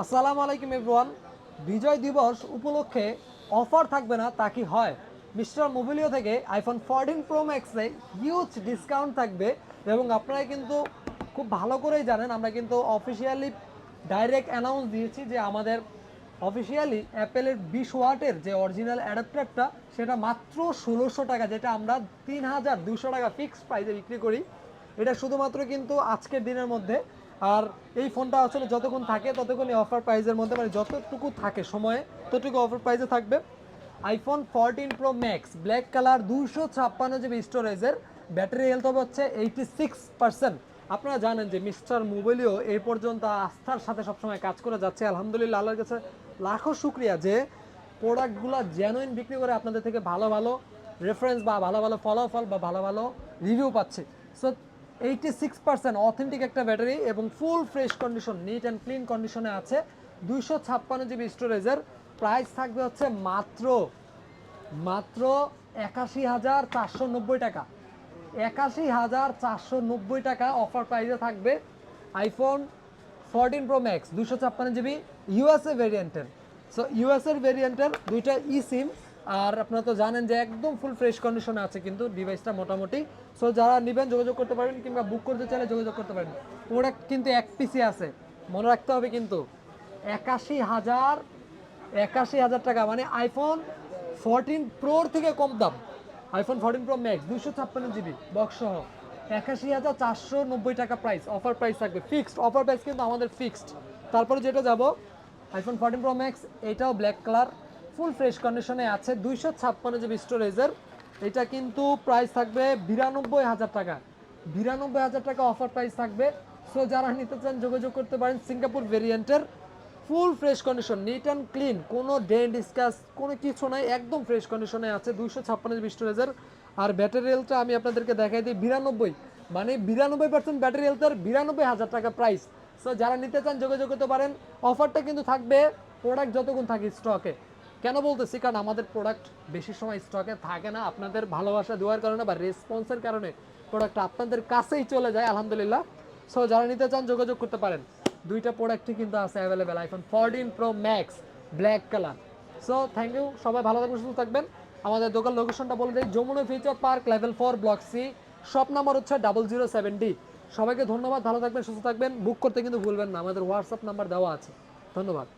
আসসালামু আলাইকুম এভরিওয়ান। বিজয় দিবস উপলক্ষে অফার থাকবে না তা কি হয়? মিস্টার মোবিলিও থেকে আইফোন 14 প্রো ম্যাক্সে হিউজ ডিসকাউন্ট থাকবে এবং আপনারা কিন্তু খুব ভালো করেই জানেন আমরা কিন্তু অফিসিয়ালি ডাইরেক্ট অ্যানাউন্স দিয়েছি যে আমাদের অফিসিয়ালি অ্যাপেলের 20 ওয়াটের যে অরিজিনাল অ্যাডাপ্টারটা সেটা মাত্র 1600 টাকা, যেটা আমরা 3200 টাকা ফিক্সড প্রাইসে বিক্রি করি। এটা শুধুমাত্র কিন্তু আজকের দিনের মধ্যে। আর এই ফোনটা আসলে যতক্ষণ থাকে ততক্ষণই অফার প্রাইসের মধ্যে, মানে যতটুকু থাকে সময়ে ততটুকু অফার প্রাইসে থাকবে। IPhone 14 pro max black colour 256 GB স্টোরেজের, ব্যাটারি হেলথ হবে হচ্ছে 86%। আপনারা জানেন যে মিস্টার মোবাইলিও এই পর্যন্ত আস্থার সাথে সবসময় কাজ করে যাচ্ছে। আলহামদুলিল্লাহ, আল্লাহর কাছে লাখো শুক্রিয়া যে প্রোডাক্টগুলো জেনুইন বিক্রি করে আপনাদের থেকে ভালো ভালো রেফারেন্স বা ভালো ভালো ফলাফল বা ভালো ভালো রিভিউ পাচ্ছে। সো 86% অথেন্টিক একটা ব্যাটারি এবং ফুল fresh condition, neat and clean কন্ডিশনে আছে। 256 জিবি স্টোরেজের, প্রাইস থাকবে হচ্ছে মাত্র মাত্র 81,490 টাকা। 81,490 টাকা অফার প্রাইসে থাকবে iPhone 14 pro max 256 GB USA ভেরিয়েন্টের। সো ইউএসএর ভেরিয়েন্টের দুইটা ই সিম। আর আপনারা তো জানেন যে একদম ফুল ফ্রেশ কন্ডিশনে আছে কিন্তু ডিভাইসটা মোটামুটি। সো যারা নেবেন যোগাযোগ করতে পারেন, কিংবা বুক করতে চাইলে যোগাযোগ করতে পারেন। প্রোডাক্ট কিন্তু এক পিসি আছে, মনে রাখতে হবে কিন্তু। 81,000 টাকা মানে আইফোন 14 প্রোর থেকে কম দাম। IPhone 14 pro max 256 GB box সহ 81,490 টাকা প্রাইস, অফার প্রাইস থাকবে। ফিক্সড অফার প্রাইস কিন্তু আমাদের ফিক্সড। তারপরে যেটা যাব আইফোন 14 প্রো ম্যাক্স, এটাও ব্ল্যাক কালার, ফুল ফ্রেশ কন্ডিশনে আছে, 256 জিবি স্টোরেজের। এটা কিন্তু প্রাইস থাকবে 92,000 টাকা। 92,000 টাকা অফার প্রাইস থাকবে। সো যারা নিতে চান যোগাযোগ করতে পারেন। সিঙ্গাপুর ভেরিয়েন্টের, full fresh condition, neat and clean, কোনো ডেন্ট স্ক্র্যাচ কোনো কিছু নাই, একদম ফ্রেশ কন্ডিশনে আছে। 256 জিবি স্টোরেজের। আর ব্যাটারি হেলথটা আমি আপনাদেরকে দেখাই দিই 92, মানে 92% ব্যাটারি হেলথের, 92,000 টাকা প্রাইস। সো যারা নিতে চান যোগাযোগ করতে পারেন। অফারটা কিন্তু থাকবে প্রোডাক্ট যতক্ষণ থাকে স্টকে। কেন বলতেছি? কারণ আমাদের প্রোডাক্ট বেশি সময় স্টকে থাকে না, আপনাদের ভালোবাসা দেওয়ার কারণে বা রেসপন্সের কারণে প্রোডাক্টটা আপনাদের কাছেই চলে যায় আলহামদুলিল্লাহ। সো যারা নিতে চান যোগাযোগ করতে পারেন। দুইটা প্রোডাক্টই কিন্তু আছে available, iPhone 14 pro max black colour. So thank you, সবাই ভালো থাকবেন, সুস্থ থাকবেন। আমাদের দোকান লোকেশনটা বলে দিই, Jamuna future park level 4 block C, shop number হচ্ছে 007D। সবাইকে ধন্যবাদ, ভালো থাকবেন, সুস্থ থাকবেন। বুক করতে কিন্তু ভুলবেন না, আমাদের হোয়াটসঅ্যাপ নাম্বার দেওয়া আছে। ধন্যবাদ।